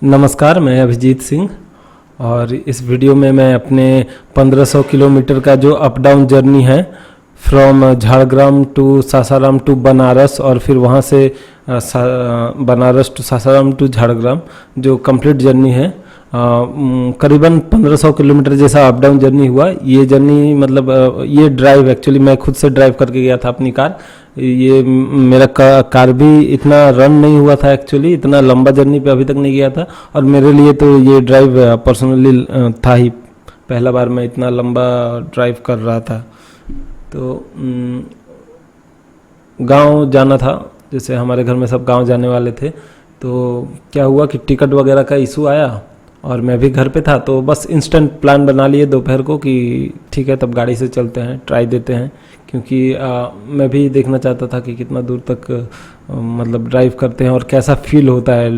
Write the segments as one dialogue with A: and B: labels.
A: नमस्कार, मैं अभिजीत सिंह और इस वीडियो में मैं अपने 1500 किलोमीटर का जो अप डाउन जर्नी है from Jhargram to Sasaram to Banaras और फिर वहाँ से बनारस टू सासाराम टू झाड़ग्राम जो कंप्लीट जर्नी है, करीबन 1500 किलोमीटर जैसा अप डाउन जर्नी हुआ। ये जर्नी मतलब ये ड्राइव एक्चुअली मैं खुद से ड्राइव करके गया था अपनी कार। ये मेरा कार भी इतना रन नहीं हुआ था, एक्चुअली इतना लंबा जर्नी पे अभी तक नहीं गया था और मेरे लिए तो ये ड्राइव पर्सनली था ही, पहला बार मैं इतना लंबा ड्राइव कर रहा था। तो गांव जाना था, जैसे हमारे घर में सब गांव जाने वाले थे, तो क्या हुआ कि टिकट वगैरह का इशू आया और मैं भी घर पे था, तो बस इंस्टेंट प्लान बना लिए दोपहर को कि ठीक है तब गाड़ी से चलते हैं, ट्राई देते हैं, क्योंकि मैं भी देखना चाहता था कि कितना दूर तक मतलब ड्राइव करते हैं और कैसा फील होता है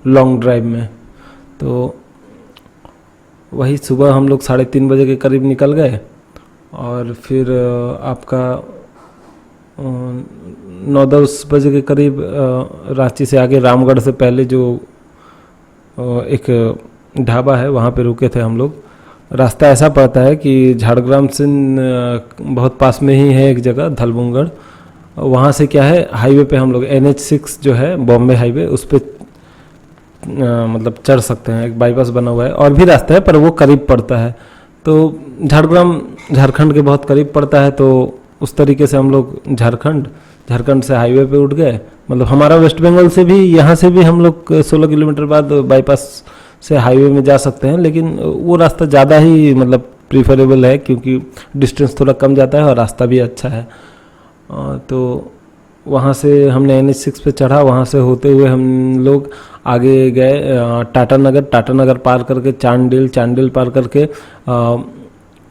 A: लॉन्ग ड्राइव में। तो वही सुबह हम लोग 3:30 बजे के करीब निकल गए और फिर आपका 9-10 बजे के करीब रांची से आगे रामगढ़ से पहले जो एक ढाबा है वहाँ पे रुके थे हम लोग। रास्ता ऐसा पड़ता है कि झाड़ग्राम से बहुत पास में ही है एक जगह धलबुंगड़, वहाँ से क्या है हाईवे पे हम लोग NH6 जो है बॉम्बे हाईवे उस पर मतलब चढ़ सकते हैं, एक बाईपास बना हुआ है और भी रास्ता है पर वो करीब पड़ता है। तो झाड़ग्राम झारखंड के बहुत करीब पड़ता है, तो उस तरीके से हम लोग झारखंड से हाईवे पे उठ गए। मतलब हमारा वेस्ट बंगाल से भी यहाँ से भी हम लोग 16 किलोमीटर बाद बाईपास से हाईवे में जा सकते हैं, लेकिन वो रास्ता ज़्यादा ही मतलब प्रीफरेबल है क्योंकि डिस्टेंस थोड़ा कम जाता है और रास्ता भी अच्छा है। तो वहाँ से हमने NH6 पे चढ़ा, वहाँ से होते हुए हम लोग आगे गए टाटा नगर पार करके चांडिल पार करके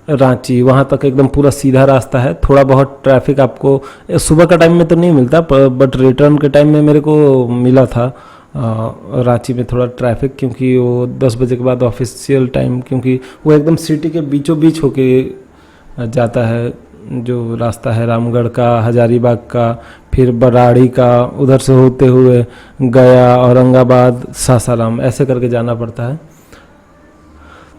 A: रांची, वहाँ तक एकदम पूरा सीधा रास्ता है। थोड़ा बहुत ट्रैफिक आपको सुबह का टाइम में तो नहीं मिलता, बट रिटर्न के टाइम में मेरे को मिला था रांची में थोड़ा ट्रैफिक, क्योंकि वो 10 बजे के बाद ऑफिशियल टाइम, क्योंकि वो एकदम सिटी के बीचों बीच होके जाता है जो रास्ता है रामगढ़ का, हजारीबाग का, फिर बराड़ी का, उधर से होते हुए गया, औरंगाबाद, सासाराम, ऐसे करके जाना पड़ता है।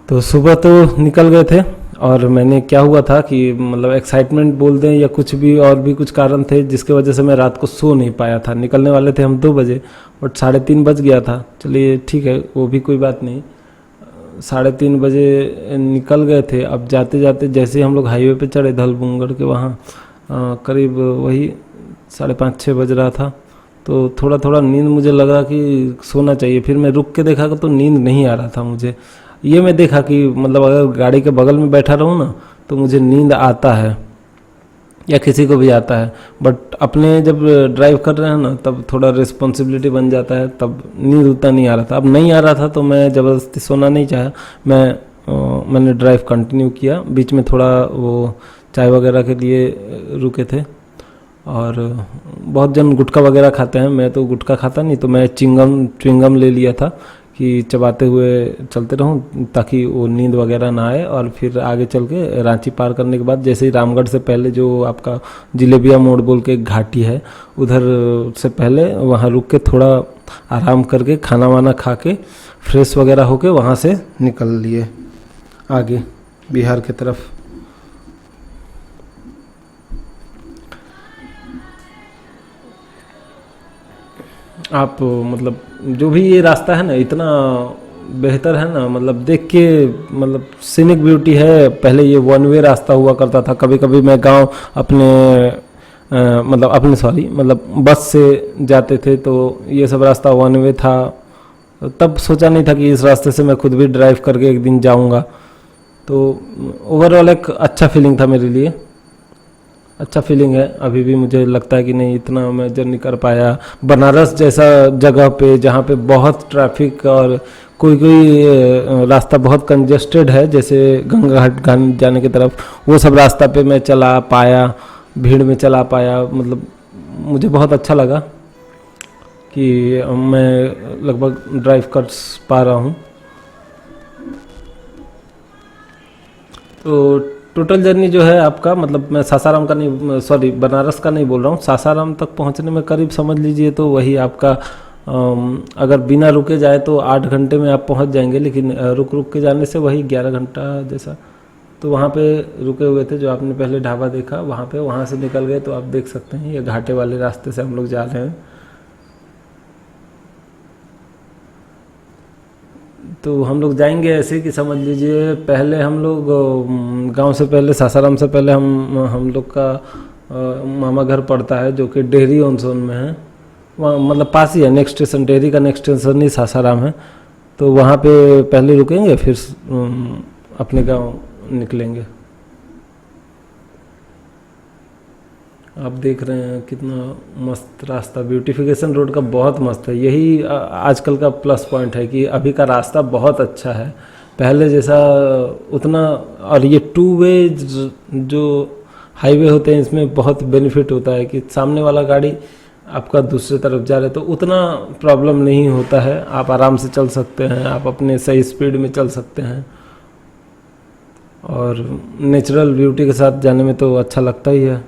A: तो सुबह तो निकल गए थे और मैंने क्या हुआ था कि मतलब एक्साइटमेंट बोल दें या कुछ भी और भी कुछ कारण थे जिसके वजह से मैं रात को सो नहीं पाया था। निकलने वाले थे हम 2 बजे बट 3:30 बज गया था। चलिए ठीक है, वो भी कोई बात नहीं। 3:30 बजे निकल गए थे। अब जाते जाते जैसे हम लोग हाईवे पे चढ़े धलबुंगड़ के वहाँ करीब वही 5:30-6 बज रहा था, तो थोड़ा थोड़ा नींद मुझे लगा कि सोना चाहिए। फिर मैं रुक के देखा तो नींद नहीं आ रहा था मुझे। ये मैं देखा कि मतलब अगर गाड़ी के बगल में बैठा रहूँ ना तो मुझे नींद आता है या किसी को भी आता है, बट अपने जब ड्राइव कर रहे हैं ना तब थोड़ा रिस्पॉन्सिबिलिटी बन जाता है, तब नींद उतना नहीं आ रहा था। अब नहीं आ रहा था तो मैं ज़बरदस्ती सोना नहीं चाहा, मैंने ड्राइव कंटिन्यू किया। बीच में थोड़ा वो चाय वगैरह के लिए रुके थे और बहुत जन गुटखा वगैरह खाते हैं, मैं तो गुटखा खाता नहीं, तो मैं च्युइंगम ले लिया था कि चबाते हुए चलते रहूं ताकि वो नींद वगैरह ना आए। और फिर आगे चल के रांची पार करने के बाद जैसे ही रामगढ़ से पहले जो आपका जिलेबिया मोड़ बोल के एक घाटी है, उधर से पहले वहाँ रुक के थोड़ा आराम करके खाना वाना खा के फ्रेश वगैरह होके वहाँ से निकल लिए आगे बिहार की तरफ। आप मतलब जो भी ये रास्ता है ना इतना बेहतर है ना, मतलब देख के मतलब सीनिक ब्यूटी है। पहले ये 1 वे रास्ता हुआ करता था, कभी कभी मैं गांव मतलब बस से जाते थे तो ये सब रास्ता 1 वे था। तब सोचा नहीं था कि इस रास्ते से मैं खुद भी ड्राइव करके एक दिन जाऊंगा। तो ओवरऑल एक अच्छा फीलिंग था मेरे लिए, अच्छा फीलिंग है। अभी भी मुझे लगता है कि नहीं इतना मैं जर्नी कर पाया बनारस जैसा जगह पे जहाँ पे बहुत ट्रैफिक और कोई रास्ता बहुत कंजेस्टेड है, जैसे गंगा घाट जाने की तरफ, वो सब रास्ता पे मैं चला पाया, भीड़ में चला पाया। मतलब मुझे बहुत अच्छा लगा कि मैं लगभग ड्राइव कर पा रहा हूँ। तो टोटल जर्नी जो है आपका, मतलब मैं सासाराम का नहीं, सॉरी बनारस का नहीं बोल रहा हूँ, सासाराम तक पहुँचने में करीब समझ लीजिए तो वही आपका अगर बिना रुके जाए तो 8 घंटे में आप पहुंच जाएंगे, लेकिन रुक रुक के जाने से वही 11 घंटा जैसा। तो वहाँ पे रुके हुए थे, जो आपने पहले ढाबा देखा वहाँ पे, वहाँ से निकल गए तो आप देख सकते हैं ये घाटे वाले रास्ते से हम लोग जा रहे हैं। तो हम लोग जाएंगे ऐसे कि समझ लीजिए पहले हम लोग गांव से पहले, सासाराम से पहले हम लोग का मामा घर पड़ता है जो कि डेहरी ऑन सोन में है। वहाँ मतलब पास ही है, नेक्स्ट स्टेशन डेहरी का नेक्स्ट स्टेशन ही सासाराम है। तो वहाँ पे पहले रुकेंगे, फिर अपने गांव निकलेंगे। आप देख रहे हैं कितना मस्त रास्ता, ब्यूटिफिकेशन रोड का बहुत मस्त है। यही आजकल का प्लस पॉइंट है कि अभी का रास्ता बहुत अच्छा है, पहले जैसा उतना। और ये 2 वे जो हाईवे होते हैं इसमें बहुत बेनिफिट होता है कि सामने वाला गाड़ी आपका दूसरे तरफ जा रहे तो उतना प्रॉब्लम नहीं होता है, आप आराम से चल सकते हैं, आप अपने सही स्पीड में चल सकते हैं। और नेचुरल ब्यूटी के साथ जाने में तो अच्छा लगता ही है।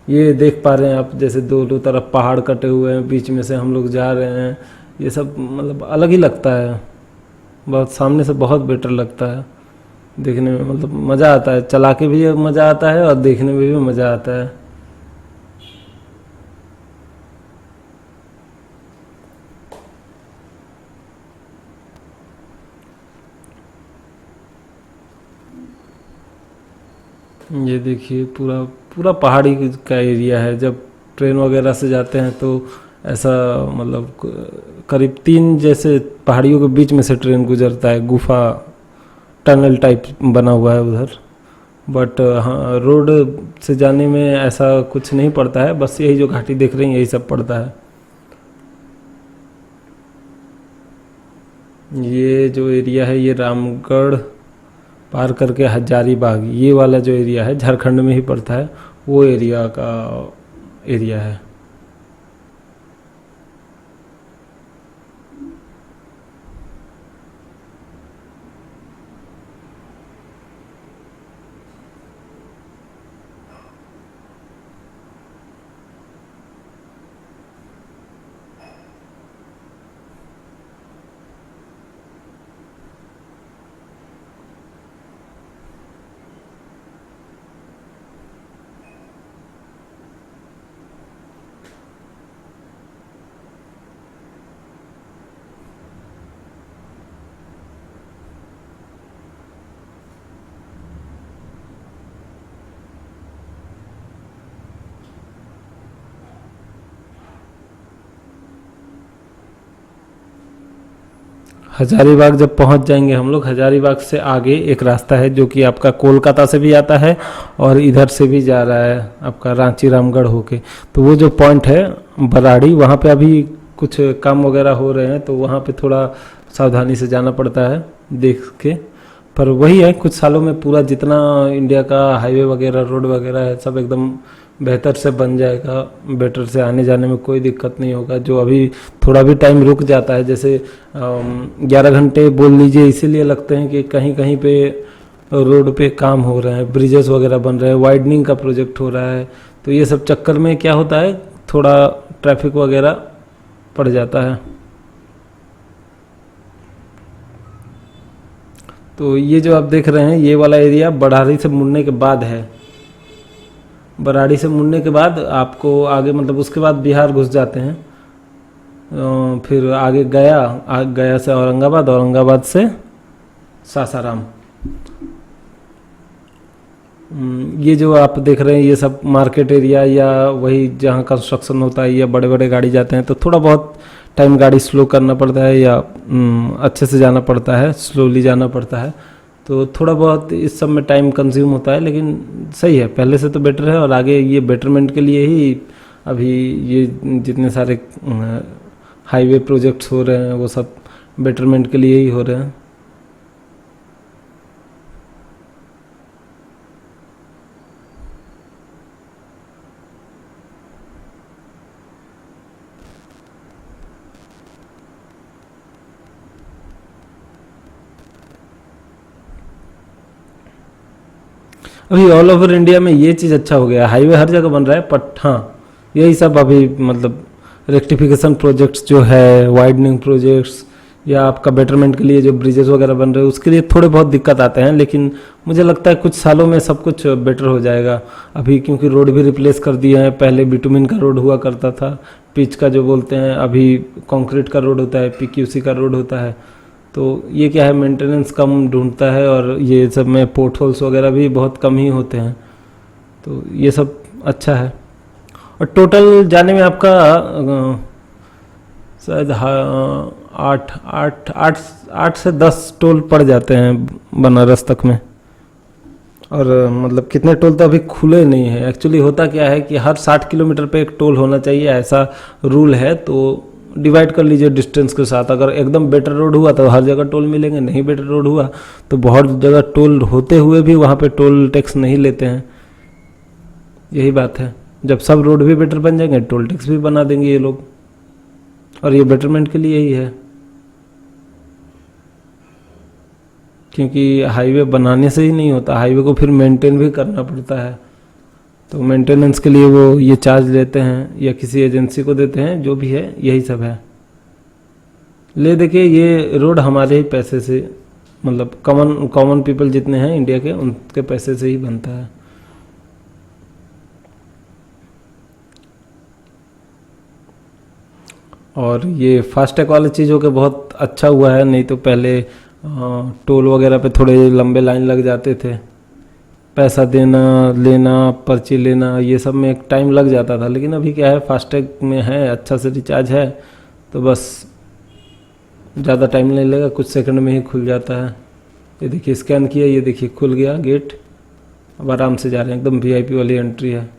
A: ये देख पा रहे हैं आप, जैसे दोनों तरफ पहाड़ कटे हुए हैं, बीच में से हम लोग जा रहे हैं। ये सब मतलब अलग ही लगता है, बहुत सामने से बहुत बेटर लगता है देखने में। मतलब मज़ा आता है, चला के भी मज़ा आता है और देखने में भी मज़ा आता है। ये देखिए पूरा पूरा पहाड़ी का एरिया है। जब ट्रेन वगैरह से जाते हैं तो ऐसा मतलब करीब 3 जैसे पहाड़ियों के बीच में से ट्रेन गुजरता है, गुफा टनल टाइप बना हुआ है उधर। बट हाँ, रोड से जाने में ऐसा कुछ नहीं पड़ता है, बस यही जो घाटी देख रही हैं यही सब पड़ता है। ये जो एरिया है ये रामगढ़ पार करके हजारीबाग, ये वाला जो एरिया है झारखंड में ही पड़ता है, वो एरिया का एरिया है। हजारीबाग जब पहुंच जाएंगे हम लोग, हजारीबाग से आगे एक रास्ता है जो कि आपका कोलकाता से भी आता है और इधर से भी जा रहा है आपका रांची रामगढ़ होके। तो वो जो पॉइंट है बराड़ी, वहाँ पे अभी कुछ काम वगैरह हो रहे हैं, तो वहाँ पे थोड़ा सावधानी से जाना पड़ता है देख के। पर वही है, कुछ सालों में पूरा जितना इंडिया का हाईवे वगैरह रोड वगैरह है सब एकदम बेहतर से बन जाएगा, बेटर से आने जाने में कोई दिक्कत नहीं होगा। जो अभी थोड़ा भी टाइम रुक जाता है, जैसे 11 घंटे बोल लीजिए इसीलिए लगते हैं कि कहीं कहीं पे रोड पे काम हो रहे हैं, ब्रिजेस वगैरह बन रहे हैं, वाइडनिंग का प्रोजेक्ट हो रहा है। तो ये सब चक्कर में क्या होता है, थोड़ा ट्रैफिक वगैरह पड़ जाता है। तो ये जो आप देख रहे हैं ये वाला एरिया बड़ारी से मुड़ने के बाद है। बराड़ी से मुड़ने के बाद आपको आगे मतलब उसके बाद बिहार घुस जाते हैं। फिर आगे गया से औरंगाबाद, औरंगाबाद से सासाराम। ये जो आप देख रहे हैं ये सब मार्केट एरिया या वही जहाँ कंस्ट्रक्शन होता है या बड़े बड़े गाड़ी जाते हैं तो थोड़ा बहुत टाइम गाड़ी स्लो करना पड़ता है या अच्छे से जाना पड़ता है, स्लोली जाना पड़ता है। तो थोड़ा बहुत इस सब में टाइम कंज्यूम होता है, लेकिन सही है, पहले से तो बेटर है। और आगे ये बेटरमेंट के लिए ही अभी ये जितने सारे हाईवे प्रोजेक्ट्स हो रहे हैं वो सब बेटरमेंट के लिए ही हो रहे हैं। अभी ऑल ओवर इंडिया में ये चीज़ अच्छा हो गया, हाईवे हर जगह बन रहा है, बट हाँ यही सब अभी मतलब रेक्टिफिकेशन प्रोजेक्ट्स जो है, वाइडनिंग प्रोजेक्ट्स, या आपका बेटरमेंट के लिए जो ब्रिजेस वगैरह बन रहे हैं उसके लिए थोड़े बहुत दिक्कत आते हैं, लेकिन मुझे लगता है कुछ सालों में सब कुछ बेटर हो जाएगा। अभी क्योंकि रोड भी रिप्लेस कर दिए हैं, पहले बिटुमिन का रोड हुआ करता था, पिच का जो बोलते हैं, अभी कंक्रीट का रोड होता है, पीक्यूसी का रोड होता है। तो ये क्या है, मेंटेनेंस कम ढूंढता है, और ये सब में पोर्ट होल्स वगैरह भी बहुत कम ही होते हैं, तो ये सब अच्छा है। और टोटल जाने में आपका शायद 8 से 10 टोल पड़ जाते हैं बनारस तक में। और मतलब कितने टोल तो अभी खुले नहीं है। एक्चुअली होता क्या है कि हर 60 किलोमीटर पे एक टोल होना चाहिए, ऐसा रूल है। तो डिवाइड कर लीजिए डिस्टेंस के साथ। अगर एकदम बेटर रोड हुआ तो हर जगह टोल मिलेंगे, नहीं बेटर रोड हुआ तो बहुत जगह टोल होते हुए भी वहाँ पे टोल टैक्स नहीं लेते हैं। यही बात है, जब सब रोड भी बेटर बन जाएंगे टोल टैक्स भी बना देंगे ये लोग, और ये बेटरमेंट के लिए ही है। क्योंकि हाईवे बनाने से ही नहीं होता, हाईवे को फिर मेंटेन भी करना पड़ता है, तो मेंटेनेंस के लिए वो ये चार्ज लेते हैं या किसी एजेंसी को देते हैं, जो भी है यही सब है। ले देखिए, ये रोड हमारे ही पैसे से, मतलब कॉमन पीपल जितने हैं इंडिया के, उनके पैसे से ही बनता है। और ये फास्टैग वाली चीज़ हो के बहुत अच्छा हुआ है, नहीं तो पहले टोल वगैरह पे थोड़े लंबे लाइन लग जाते थे, पैसा देना लेना, पर्ची लेना, ये सब में एक टाइम लग जाता था। लेकिन अभी क्या है, फास्टैग में है, अच्छा से रिचार्ज है, तो बस ज़्यादा टाइम नहीं लगेगा, कुछ सेकंड में ही खुल जाता है। ये देखिए स्कैन किया, ये देखिए खुल गया गेट, अब आराम से जा रहे हैं, एकदम वीआईपी वाली एंट्री है।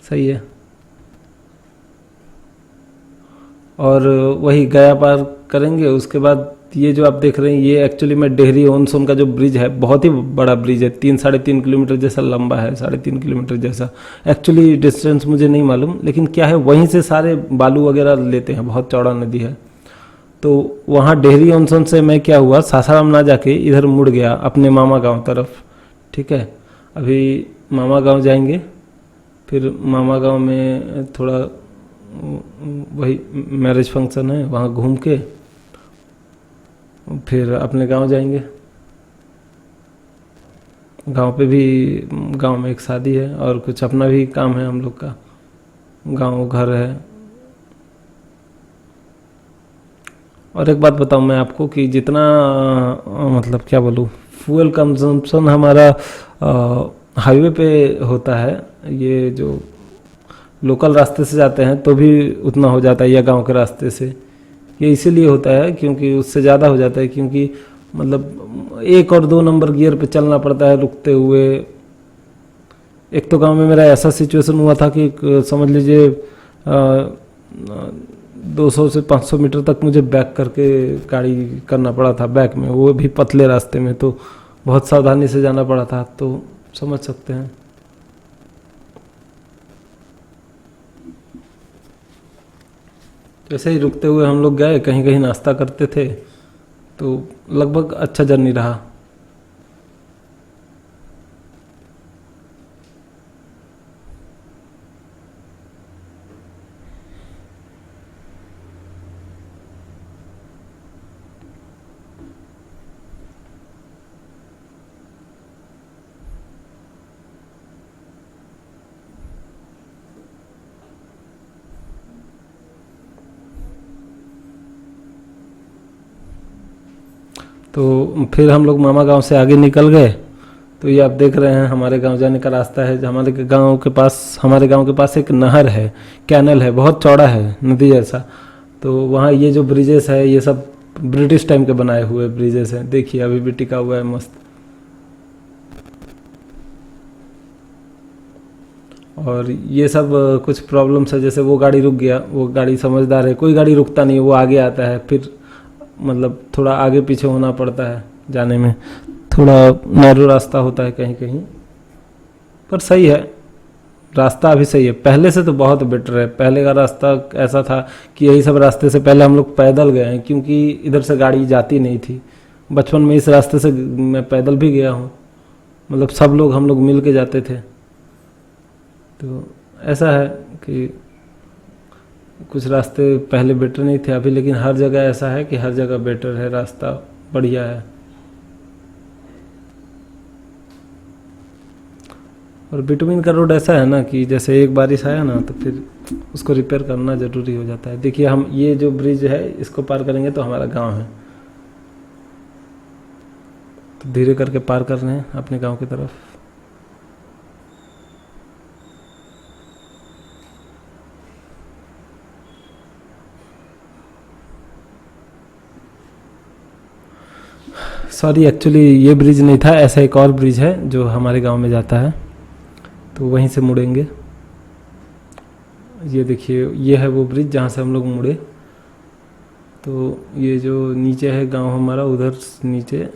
A: सही है। और वही गया पार करेंगे, उसके बाद ये जो आप देख रहे हैं, ये एक्चुअली में डेहरी ऑन सोन का जो ब्रिज है, बहुत ही बड़ा ब्रिज है, 3-3.5 किलोमीटर जैसा लंबा है, 3.5 किलोमीटर जैसा। एक्चुअली डिस्टेंस मुझे नहीं मालूम, लेकिन क्या है, वहीं से सारे बालू वगैरह लेते हैं, बहुत चौड़ा नदी है। तो वहाँ डेहरी ऑन सोन से मैं क्या हुआ, सासाराम ना जाके इधर मुड़ गया अपने मामा गाँव तरफ। ठीक है, अभी मामा गाँव जाएंगे, फिर मामा गाँव में थोड़ा वही मैरिज फंक्शन है, वहाँ घूम के फिर अपने गांव जाएंगे। गांव पे भी, गांव में एक शादी है और कुछ अपना भी काम है हम लोग का, गांव घर है। और एक बात बताऊं मैं आपको कि जितना मतलब क्या बोलूं, फ्यूल कंजम्पशन हमारा हाईवे पे होता है, ये जो लोकल रास्ते से जाते हैं तो भी उतना हो जाता है, या गांव के रास्ते से। ये इसीलिए होता है क्योंकि उससे ज़्यादा हो जाता है, क्योंकि मतलब 1 और 2 नंबर गियर पे चलना पड़ता है रुकते हुए। एक तो गांव में मेरा ऐसा सिचुएशन हुआ था कि समझ लीजिए 200 से 500 मीटर तक मुझे बैक करके गाड़ी करना पड़ा था, बैक में, वो भी पतले रास्ते में, तो बहुत सावधानी से जाना पड़ा था, तो समझ सकते हैं। ऐसे ही रुकते हुए हम लोग गए, कहीं कहीं नाश्ता करते थे, तो लगभग अच्छा जर्नी रहा। तो फिर हम लोग मामा गांव से आगे निकल गए। तो ये आप देख रहे हैं हमारे गांव जाने का रास्ता है। हमारे गांव के पास एक नहर है, कैनल है, बहुत चौड़ा है, नदी जैसा। तो वहाँ ये जो ब्रिजेस है, ये सब ब्रिटिश टाइम के बनाए हुए ब्रिजेस हैं। देखिए अभी भी टिका हुआ है मस्त। और ये सब कुछ प्रॉब्लम्स है, जैसे वो गाड़ी रुक गया, वो गाड़ी समझदार है, कोई गाड़ी रुकता नहीं, वो आगे आता है, फिर मतलब थोड़ा आगे पीछे होना पड़ता है जाने में, थोड़ा नैरो रास्ता होता है कहीं कहीं, पर सही है, रास्ता अभी सही है। पहले से तो बहुत बेटर है। पहले का रास्ता ऐसा था कि यही सब रास्ते से पहले हम लोग पैदल गए हैं, क्योंकि इधर से गाड़ी जाती नहीं थी। बचपन में इस रास्ते से मैं पैदल भी गया हूँ, मतलब सब लोग, हम लोग मिल के जाते थे। तो ऐसा है कि कुछ रास्ते पहले बेटर नहीं थे अभी, लेकिन हर जगह ऐसा है कि हर जगह बेटर है, रास्ता बढ़िया है। और बिटवीन का रोड ऐसा है ना कि जैसे एक बारिश आया ना तो फिर उसको रिपेयर करना ज़रूरी हो जाता है। देखिए हम ये जो ब्रिज है इसको पार करेंगे तो हमारा गांव है, तो धीरे करके पार कर रहे हैं अपने गांव की तरफ। सॉरी, एक्चुअली ये ब्रिज नहीं था, ऐसा एक और ब्रिज है जो हमारे गांव में जाता है, तो वहीं से मुड़ेंगे। ये देखिए ये है वो ब्रिज जहाँ से हम लोग मुड़े। तो ये जो नीचे है गांव हमारा, उधर नीचे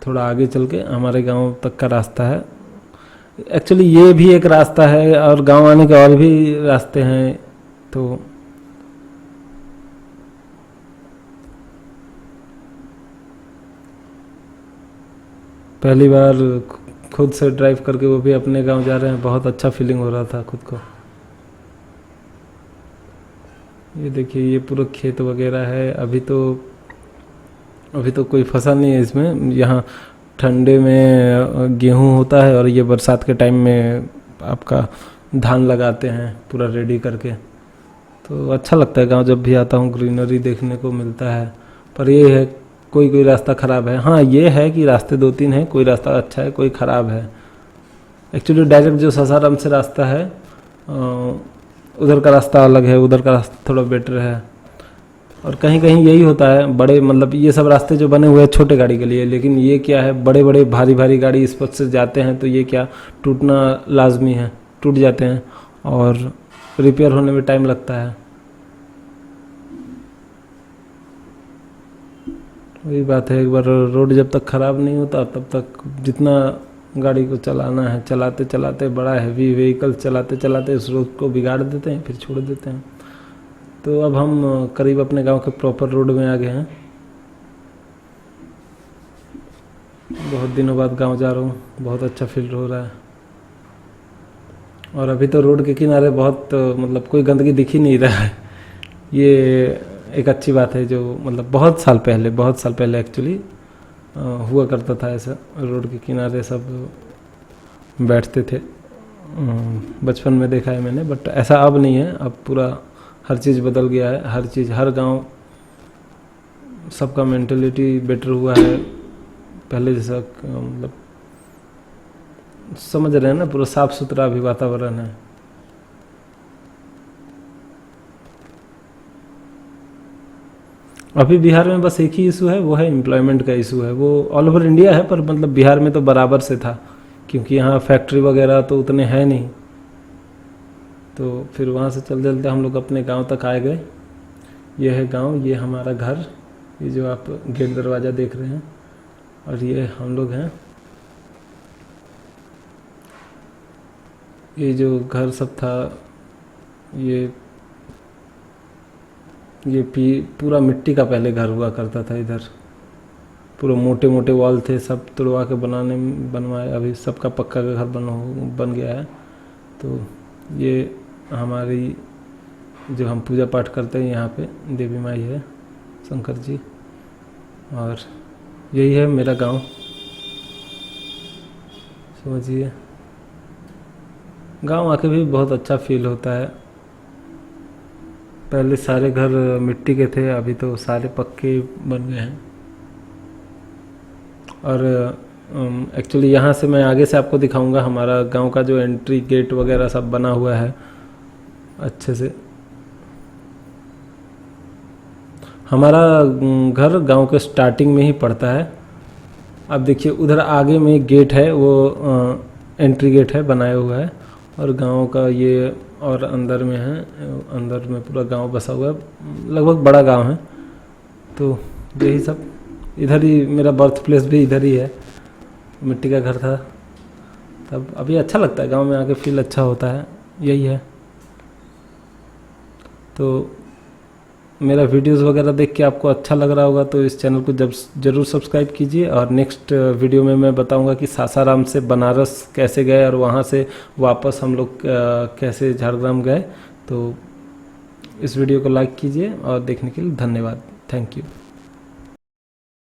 A: थोड़ा आगे चल के हमारे गांव तक का रास्ता है। एक्चुअली ये भी एक रास्ता है और गांव आने के और भी रास्ते हैं। तो पहली बार खुद से ड्राइव करके, वो भी अपने गांव जा रहे हैं, बहुत अच्छा फीलिंग हो रहा था खुद को। ये देखिए ये पूरा खेत वगैरह है। अभी तो कोई फसल नहीं है इसमें। यहाँ ठंडे में गेहूं होता है और ये बरसात के टाइम में आपका धान लगाते हैं पूरा रेडी करके। तो अच्छा लगता है गांव, जब भी आता हूँ ग्रीनरी देखने को मिलता है। पर ये है कोई कोई रास्ता ख़राब है। हाँ ये है कि रास्ते 2-3 हैं, कोई रास्ता अच्छा है कोई ख़राब है। एक्चुअली डायरेक्ट जो सासाराम से रास्ता है उधर का रास्ता अलग है, उधर का रास्ता थोड़ा बेटर है। और कहीं कहीं यही होता है, बड़े मतलब ये सब रास्ते जो बने हुए हैं छोटे गाड़ी के लिए, लेकिन ये क्या है बड़े बड़े भारी भारी गाड़ी इस पथ से जाते हैं तो ये क्या टूटना लाजमी है, टूट जाते हैं और रिपेयर होने में टाइम लगता है। वही बात है, एक बार रोड जब तक ख़राब नहीं होता तब तक जितना गाड़ी को चलाना है चलाते चलाते, बड़ा हैवी व्हीकल चलाते चलाते उस रोड को बिगाड़ देते हैं, फिर छोड़ देते हैं। तो अब हम करीब अपने गांव के प्रॉपर रोड में आ गए हैं। बहुत दिनों बाद गांव जा रहा हूँ, बहुत अच्छा फील हो रहा है। और अभी तो रोड के किनारे बहुत मतलब कोई गंदगी दिख ही नहीं रहा है। ये एक अच्छी बात है, जो मतलब बहुत साल पहले एक्चुअली हुआ करता था ऐसा, रोड के किनारे सब बैठते थे। बचपन में देखा है मैंने, बट ऐसा अब नहीं है। अब पूरा हर चीज़ बदल गया है, हर चीज़, हर गांव सबका मेंटलिटी बेटर हुआ है पहले जैसा। मतलब समझ रहे हैं ना, पूरा साफ सुथरा भी वातावरण है। अभी बिहार में बस एक ही इशू है, वो है एम्प्लॉयमेंट का इशू है। वो ऑल ओवर इंडिया है पर मतलब बिहार में तो बराबर से था, क्योंकि यहाँ फैक्ट्री वगैरह तो उतने हैं नहीं। तो फिर वहाँ से चलते चलते हम लोग अपने गांव तक आ गए। ये है गांव, ये हमारा घर, ये जो आप गेट दरवाज़ा देख रहे हैं, और ये हम लोग हैं। ये जो घर सब था ये पूरा मिट्टी का पहले घर हुआ करता था। इधर पूरे मोटे मोटे वॉल थे, सब तोड़वा के बनवाए। अभी सबका पक्का का घर बन गया है। तो ये हमारी जो हम पूजा पाठ करते हैं यहाँ पे देवी माई है, शंकर जी, और यही है मेरा गांव, समझिए। गांव आके भी बहुत अच्छा फील होता है। पहले सारे घर मिट्टी के थे, अभी तो सारे पक्के बन गए हैं। और एक्चुअली यहाँ से मैं आगे से आपको दिखाऊंगा हमारा गांव का जो एंट्री गेट वगैरह सब बना हुआ है अच्छे से। हमारा घर गांव के स्टार्टिंग में ही पड़ता है। अब देखिए उधर आगे में एक गेट है, वो एंट्री गेट है बनाया हुआ है, और गांव का ये और अंदर में है, अंदर में पूरा गांव बसा हुआ है, लगभग बड़ा गांव है। तो यही सब, इधर ही मेरा बर्थ प्लेस भी इधर ही है, मिट्टी का घर था तब। अभी अच्छा लगता है गांव में आके, फील अच्छा होता है, यही है। तो मेरा वीडियोस वगैरह देख के आपको अच्छा लग रहा होगा तो इस चैनल को ज़रूर सब्सक्राइब कीजिए। और नेक्स्ट वीडियो में मैं बताऊंगा कि सासाराम से बनारस कैसे गए और वहाँ से वापस हम लोग कैसे झारग्राम गए। तो इस वीडियो को लाइक कीजिए और देखने के लिए धन्यवाद। Thank you.